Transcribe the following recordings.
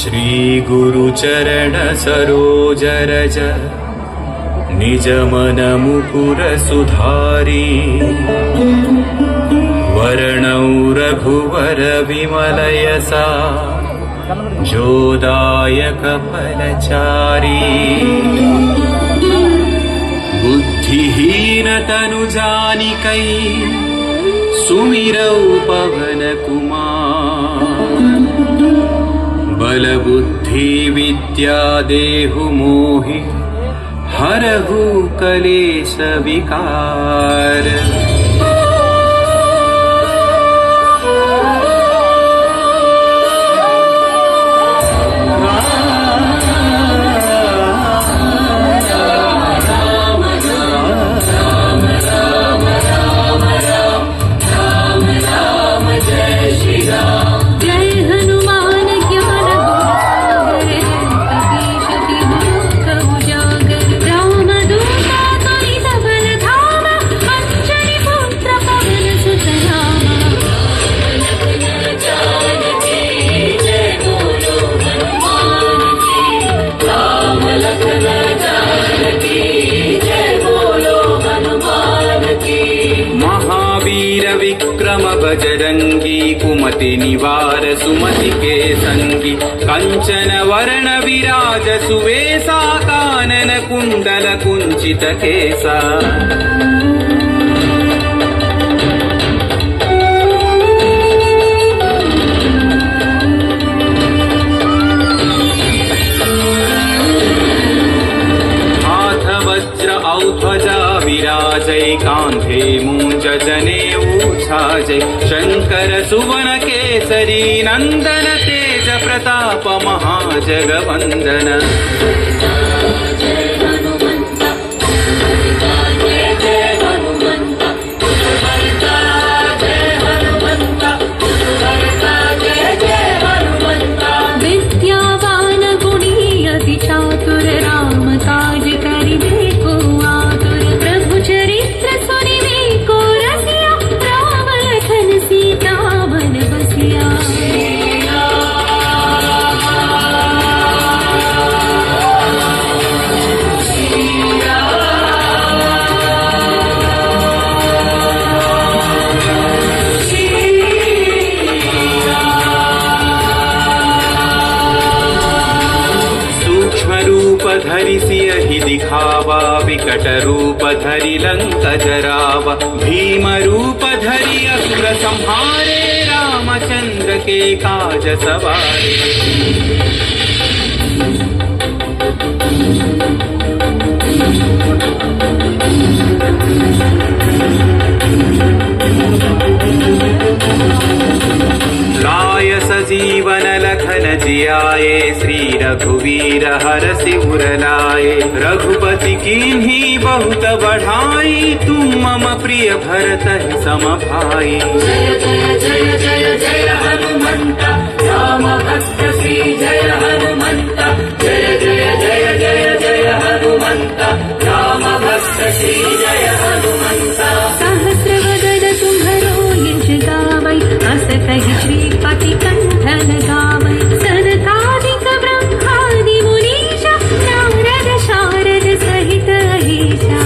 श्री गुरुचरण सरोज रज निज मन मुकुर सुधारी वर्णौ रघुवर विमल यसा जोदायक फलचारी बुद्धिहीन तनु जानिकै सुमिरौ पवन कुमार बल बुद्धि विद्या देहु मोहि हरहु कलेश विकार। विक्रम बजरंगी कुमति निवार सुमति के संगी कंचन वर्ण विराज सुवेशा कानन कुंडल कुंचित केसा। ध्वजा विराजै कांधे मूंज जनेऊ छाजै शंकर सुवन केसरी नंदन तेज प्रताप महाजगवंदन। विद्यावान गुणी अति चातुर राम काज करिबे धरि सियहि दिखावा विकट रूप धरि लंक जरावा भीम रूप धरि असुर संहारे रामचंद्र के काज सवारे। लाय सजीवन लखन जियाए श्री रघुवीर हरषि उर लाए रघुपति कीन्ही बहुत बढ़ाई तुम मम प्रिय भरत सम भाई। जय जय जय जय जय हनुमंत राम भक्त श्री जय हनुमंत जय जय जय जय जय हनुमंत राम भक्त श्री जय हनुमंत। सहस्रवदन तुम्हरो यश गावै अस कहि श्रीपति कंठ लगावै सनकादिक ब्रह्मादि मुनीश नारद शारद सहित अहिसा।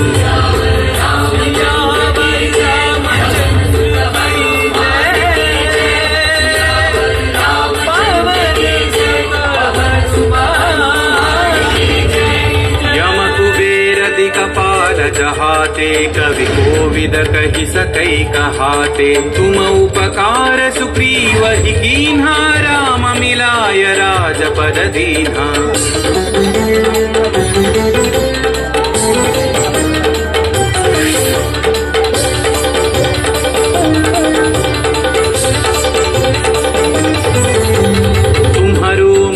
जहाते कवि कोविद कहि सकै कहाते तुम उपकार सुग्रीव ही कीन्हा राम मिलाय राजपद दीन्हा।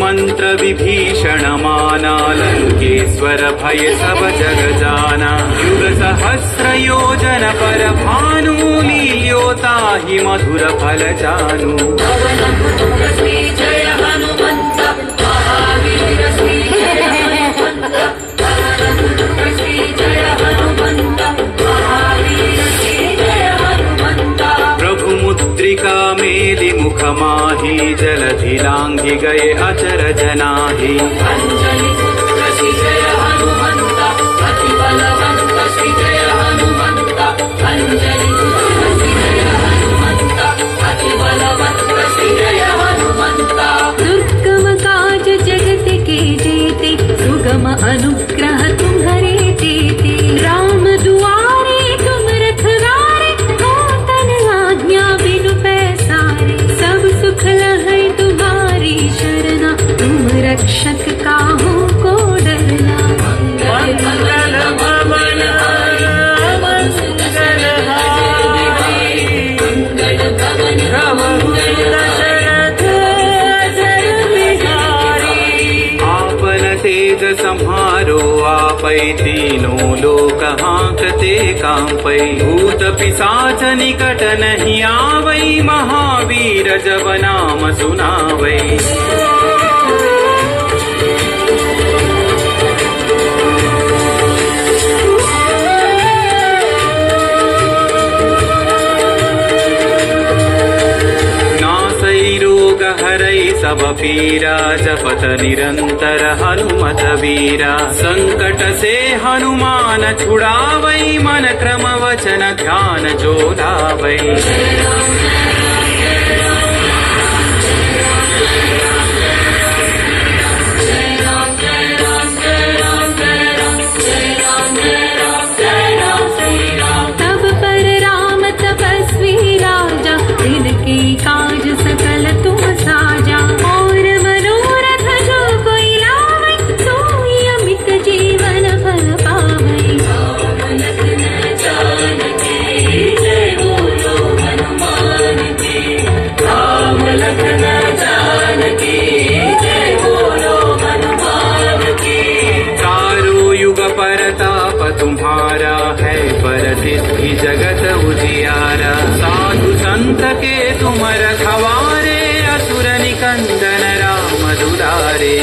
मंत्र विभीषण माना लंकेश्वर भय सब जग जाना युग सहस्र योजन पर भानु लील्योता ही मधुर फल जानू। जय हनुमंत महावीर श्री जय हनुमंत जय हनुमंत महावीर श्री जय हनुमंत। प्रभु मुद्रिका मेलि मुख माही जलधि लांघि गए अचरज नाही। अंजनी पुत्र श्री जय हनुमंत अति बलवंत श्री जय हनुमंत अंजनी पुत्र श्री जय हनुमंत अति बलवंत श्री जय हनुमंत दुर्गम काज जगत के जेते सुगम अनुग्रह तुम्हारे तेते राम दुआरे तुम रखवारे हो तन आज्ञा बिनु पैसारे सब सुख लहै तुम्हारी शरणा तुम रक्षक काहू को डरना। मंगल भवन तेज सम्हारो आपै तीनों लोक हांकते कांपै भूत पिशाच निकट नहीं आवै महावीर जब नाम सुनावै। हरै सब पीरा जपत निरंतर हनुमत वीरा संकट से हनुमान छुड़ावै मन क्रम वचन ध्यान जो लावै। तब पर राम तपस्वी राजा तिनके काज सकल तुम साजा और मनोरथ जो कोई लावै सोई अमित जीवन फल पावै। राम लखन जानकी जय बोलो हनुमान की। चारों युग परताप तुम्हारा है परसिद्धि जगत उजियारा साधु संत के तुम रखवारे असुर निकंदन राम दुलारे।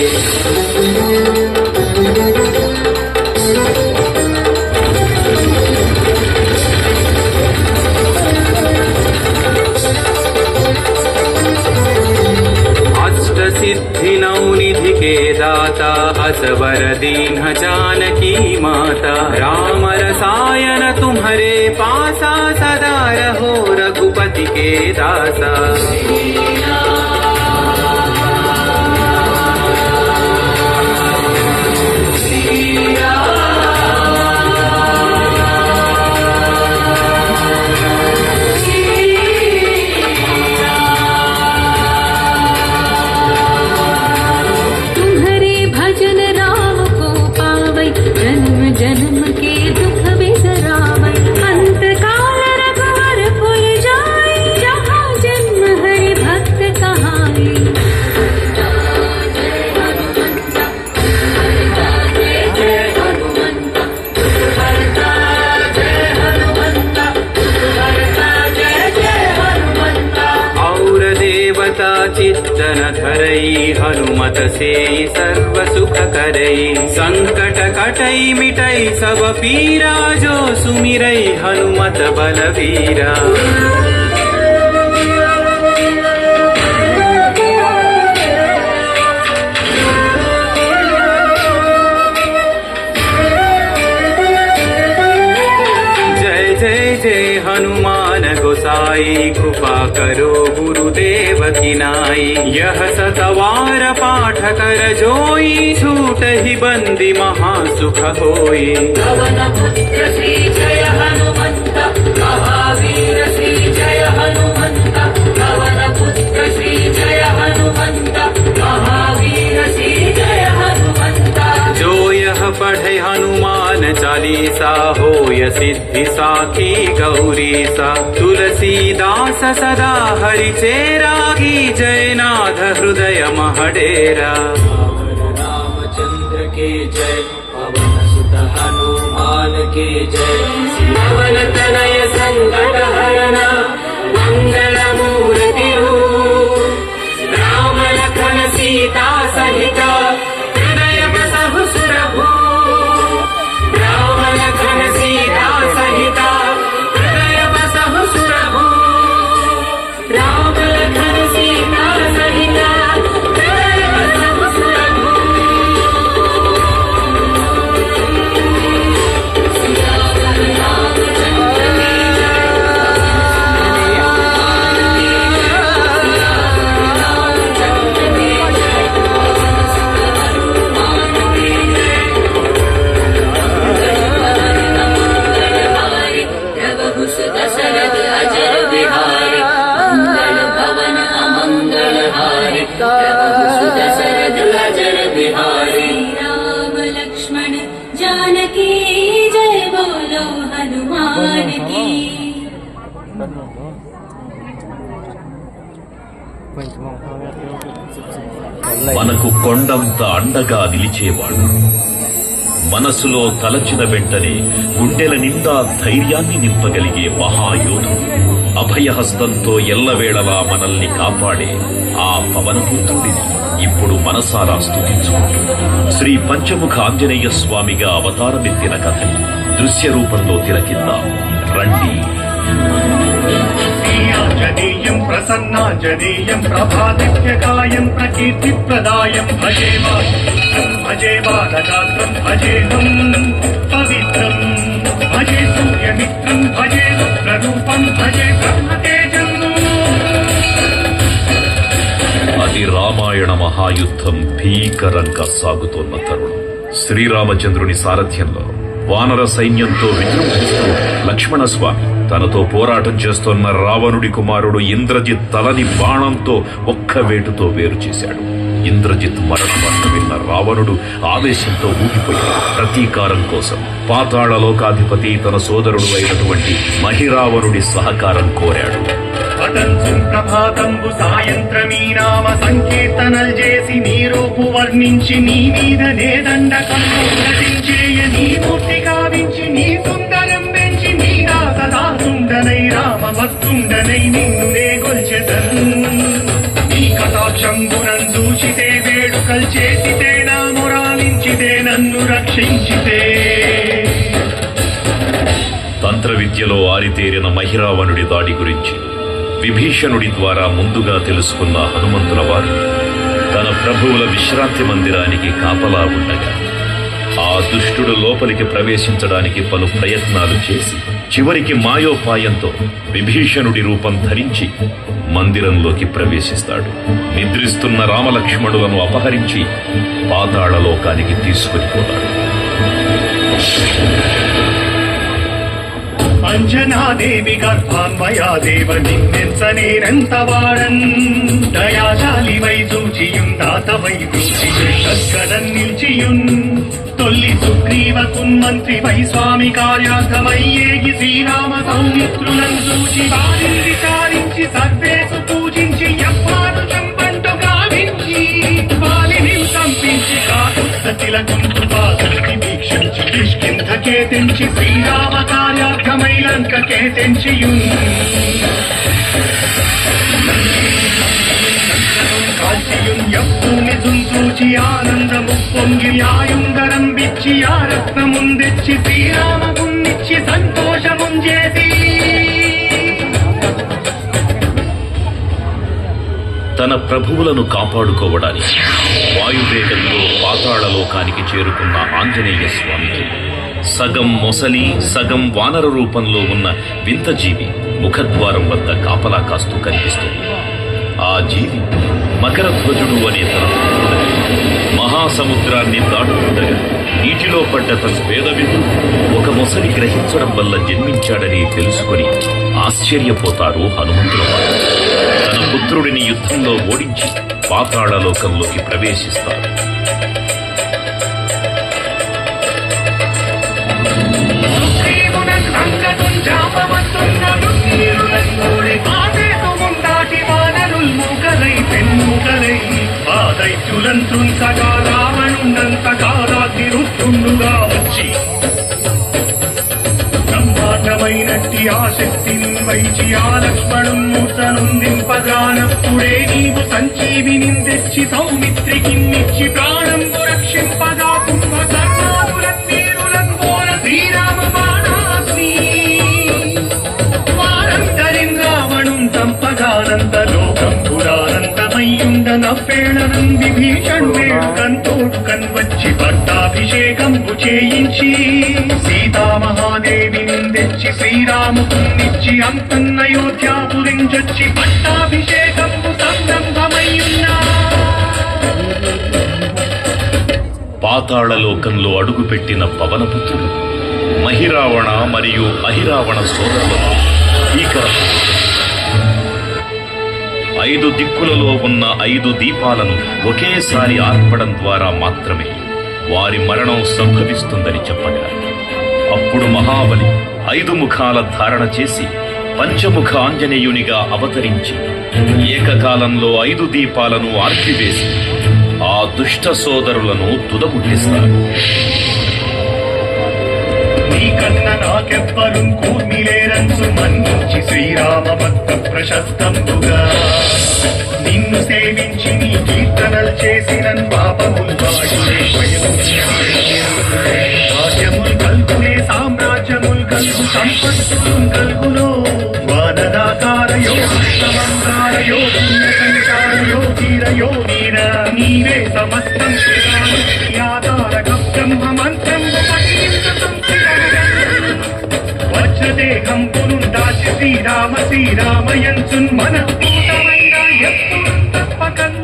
अष्ट सिद्धि नौ निधि के दाता असवर दीन जानकी माता राम रसायन तुम्हारे पासा सदा रहो रघुपति के दासा। जन्म के दुख बिसरावै अंत काल रघुवर पुर जाई जहाँ जन्म हरि भक्त कहाई। और देवता चित्तन धरई हनुमत से सर्व सुख करई संकट कटई मिटई सब पीरा जो सुमिरई हनुमत बलवीरा। जय हनुमान गोसाई कृपा करो गुरुदेव की नाई यह सतवार पाठ कर जोई छूट ही बंदी महासुख होई। पवन पुत्र श्री जय हनुमंत महावीर श्री जय हनुमंत पवन पुत्र श्री जय हनुमंत महावीर श्री जय हनुमंत। जो यह पढ़े हनुमान चालीसा होय सिद्धि साखी गौरी सा तुलसीदास सदा हरि चेरा की जय नाथ हृदय महडेरा। रामचंद्र के जय पवन सुत हनुमान के जय पवन तनय संकट हरण मंगल मूर्ति राम लखन सीता सहित हृदय बसहु सुरभु राम लखन सीता सहित हृदय बसहु सुरभु राम लखन सीता भगवान की మనకు కొండంత అండగా నిలిచేవాడు, మనసులో తలచిన వెంటనే గుండెల నిండా ధైర్యాన్ని నింపగలిగే మహాయోధుడు, అభయహస్తంతో ఎల్లవేళలా మనల్ని కాపాడే ఆ పవనపుత్రుడిని ఇప్పుడు మనసారా స్తుతించుకుంటూ శ్రీ పంచముఖ ఆంజనేయ స్వామిగా అవతారమెత్తిన కథని దృశ్య రూపంలో తిలకిద్దాం రండి. ఆంజనేయం ప్రసన్నాంజనేయం ప్రభాదిత్యకాయం ప్రకీర్తిప్రదాయం భజే బాలగాత్రం భజేహం పవిత్రం భజే సూర్యమిత్రం భజే రుద్రరూపం భజే బ్రహ్మతేజం. అది రామాయణ మహాయుద్ధం భీకరంగా సాగుతోన్న తరుణం. శ్రీరామచంద్రుని సారథ్యంలో వానర సైన్యంతో విజృంభిస్తూ లక్ష్మణస్వామి తనతో పోరాటం చేస్తున్న రావణుడి కుమారుడు ఇంద్రజిత్ తలని బాణంతో ఒక్క వేటుతో వేరు చేశాడు. ఇంద్రజిత్ మరణ వార్త విన్న రావణుడు ఆవేశంతో ఊగిపోయాడు. ప్రతీకారం కోసం పాతాళ లోకాధిపతి తన సోదరుడు అయినటువంటి మహిరావణుడి సహకారం కోరాడు. ప్రభాతంబు సాయంత్రమీ నామ సంకీర్తనల్ చేసి నీ రూపు వర్ణించి నీ మీద నేదండకంచేయ నీ మూర్తి కావించి నీ సుందరం పెంచి నీ దాసదాసుండనై రామ భక్తుండనై నిన్నునే గొల్చెదన్. నీ కటాక్షంబునం చూచితే వేడుకల్ చేసితే నా మురాలించితే నన్ను రక్షించితే. తంత్ర విద్యలో ఆరితేరిన మహిరావణుడి దాడి గురించి విభీషణుడి ద్వారా ముందుగా తెలుసుకున్న హనుమంతుల వారు తన ప్రభువుల విశ్రాంతి మందిరానికి కాపలా ఉండగా ఆ దుష్టుడు లోపలికి ప్రవేశించడానికి పలు ప్రయత్నాలు చేసి చివరికి మాయోపాయంతో విభీషణుడి రూపం ధరించి మందిరంలోకి ప్రవేశిస్తాడు. నిద్రిస్తున్న రామలక్ష్మణులను అపహరించి పాతాళలోకానికి తీసుకుని పోతాడు. అంజనాదేవి గర్భాన్మయా దేవ నిన్నెంత వాడన్ దయాశాలి వై చూచియున్ దాతవై చూచియున్ నిల్చియున్ తొల్లి సుగ్రీవ కున్మంత్రి వై స్వామి కార్యార్థమై ఏగి శ్రీరామ సౌమిత్రులను చూచి వారిని విచారించి సర్వేసు పూజించి ఎవ్వారు చంపంటు గావించి వాలిని సంపించి కాకుత్తతిలకుంటు పాదకి వీక్షించి కిష్కింధకే తెంచి శ్రీరామ కార్యార్థమై లంకకే తెంచియున్ కాల్చియున్ ఎప్పుని చూచి ఆనందము పొంగి ఆయుందరం విచ్చి ఆ రత్నముందెచ్చి శ్రీరామగున్నిచ్చి సంతోషముంజేసి. తన ప్రభువులను కాపాడుకోవడానికి వాయువేగంలో పాతాళలోకానికి చేరుకున్న ఆంజనేయ స్వామికి సగం మొసలి సగం వానర రూపంలో ఉన్న వింత జీవి ముఖద్వారం వద్ద కాపలా కాస్తూ కనిపిస్తుంది. ఆ జీవి మకరధ్వజుడు అనే తన మహాసముద్రాన్ని దాటుతుండగా నీటిలో పడ్డ తన పేదవిధుడు ఒక మొసలి గ్రహించడం వల్ల జన్మించాడని తెలుసుకుని ఆశ్చర్యపోతారు హనుమంతుల వారు. తన పుత్రుడిని యుద్ధంలో ఓడించి పాతాళలోకంలోకి ప్రవేశిస్తారు. దైత్యులంతుంతగా రావణుండంతగా రాతిరుతుండుగా వచ్చి బ్రహ్మాండమైనట్టి ఆ శక్తిని వైచి ఆ లక్ష్మణుం మూర్తనుందింపగానప్పుడే నీవు సంజీవిని తెచ్చి సౌమిత్రికిన్నిచ్చి ప్రాణం రక్షింపగా కుంభకర్ణాదులన్నీరులం కోర శ్రీరామ బాణాగ్ని వారందరిన్ రావణుం సంపగానంత లోకం పురానందమయ్యుండనప్పేళనం విభీషణువేడుకంతోడుకన్ వచ్చి పట్టాభిషేకంబు చేయించి సీతామహాదేవిని తెచ్చి శ్రీరాముకున్నిచ్చి అంతన్నయోధ్యాపురించొచ్చి పట్టాభిషేకంబు సంరంభమయ్యున్నా. పాతాళలోకంలో అడుగుపెట్టిన పవనపుత్రుడు మహిరావణ మరియు అహిరావణ సోదరులతో భీకరం. 5 దిక్కులలో ఉన్న 5 దీపాలను ఒకేసారి ఆర్పడం ద్వారా మాత్రమే వారి మరణం సంభవిస్తుందని చెప్పగా అప్పుడు మహాబలి 5 ముఖాల ధారణ చేసి పంచముఖ ఆంజనేయునిగా అవతరించి ఏకకాలంలో 5 దీపాలను ఆర్పివేసి ఆ దుష్ట సోదరులను తుదముట్టిస్తారు. నీకన్నా నాకెవ్వరు కూర్మిలేరంచు మన్నించి శ్రీరామ భక్త ప్రశస్తంబుగా నిన్ను సేవించి నీ కీర్తనలు చేసిన పాపములు వాయులే రాజ్యములు కల్గునే సామ్రాజ్యములు కల్గు సంపత్తులు కల్గునో వానరాకార యోగమంగార యోగీర యోగీర నీవే సమస్తం ఆధారక బ్రహ్మ మంత్రం వజ్రదేహం పురుందాచి శ్రీరామయంచున్ మనఃపూతమైన ఎప్పుడు తప్పకన్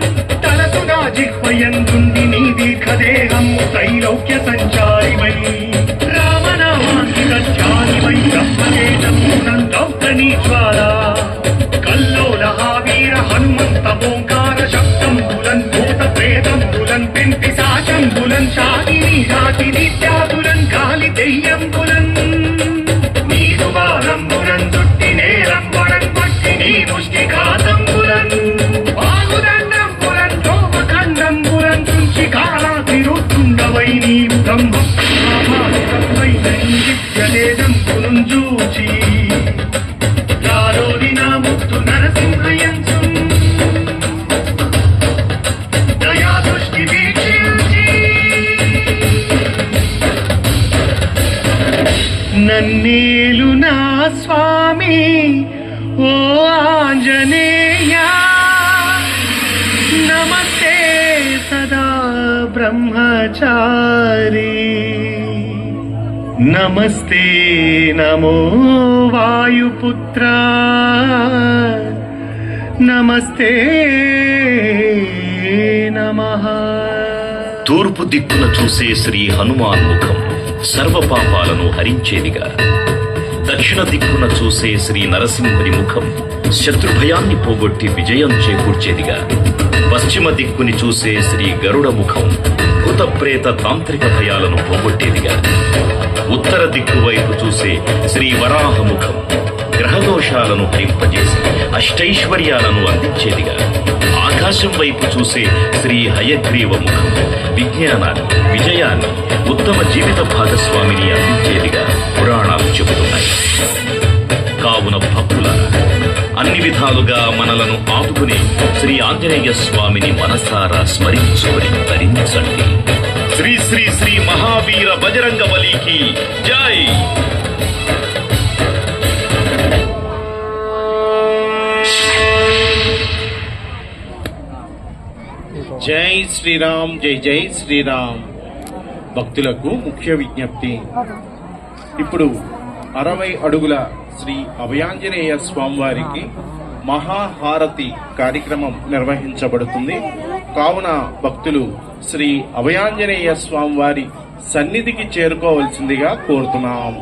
తలసుగా జిహ్వయందుండి నీ దీర్ఘదేహం త్రైలోక్య సంచారిమై రామనామాంకిత ధ్యానిమై బ్రహ్మదేశమునందౌకనీశ్వర కల్లోలహావీర హనుమంత ఓంకార శబ్దంబులన్ భూత ప్రేతంబులన్ పిశాచంబులన్ శాగిని రాతి నిత్యాబులన్ గాలి దెయ్యంబులన్ నీరువారంబులన్ దుట్టి నేరంబులన్ పట్టి నీ ముష్టి ఘాతంబులన్ బాగుదండంబులన్ రోమఖండంబులన్ తుంచి కాలాతిరుతుండవై నీ బ్రహ్మై దివ్యదేదంబులను చూచి రారోడి నా ముక్తు నరసింహయంచు దయా దృష్టి వీక్షించి నన్నేలు నా స్వామి ఓ ఆంజనేయ నమస్తే సదా బ్రహ్మచారి నమస్తే నమో వాయుపుత్ర నమస్తే నమః. తూర్పు దిక్కున చూసే శ్రీ హనుమాన్ ముఖం సర్వ పాపాలను హరించేదిగా, దక్షిణ దిక్కున చూసే శ్రీ నరసింహుని ముఖం శత్రుభయాన్ని పోగొట్టి విజయం చేకూర్చేదిగా, పశ్చిమ దిక్కుని చూసే శ్రీ గరుడ ముఖం భూత ప్రేత తాంత్రిక భయాలను పోగొట్టేదిగా, ఉత్తర దిక్కు వైపు చూసే శ్రీ వరాహ ముఖం గ్రహదోషాలను హరింపజేసి అష్టైశ్వర్యాలను అందించేదిగా, ఆకాశం వైపు చూసే శ్రీ హయగ్రీవ ముఖం విజ్ఞానాన్ని, విజయాన్ని, ఉత్తమ జీవిత భాగస్వామిని అందించేదిగా పురాణాలు చెబుతున్నాయి. కావున భక్తుల అన్ని విధాలుగా మనలను ఆదుకుని శ్రీ ఆంజనేయ స్వామిని మనసారా స్మరించుకొని ధరించండి. శ్రీ శ్రీ శ్రీ మహావీర బజరంగ బలికి జై. జై శ్రీరామ్, జై జై శ్రీరామ్. భక్తులకు ముఖ్య విజ్ఞప్తి. ఇప్పుడు 60 అడుగుల శ్రీ అభయాంజనేయ స్వామివారికి మహాహారతి కార్యక్రమం నిర్వహించబడుతుంది. కావున భక్తులు శ్రీ అభయాంజనేయ స్వామివారి సన్నిధికి చేరుకోవలసిందిగా కోరుతున్నాం.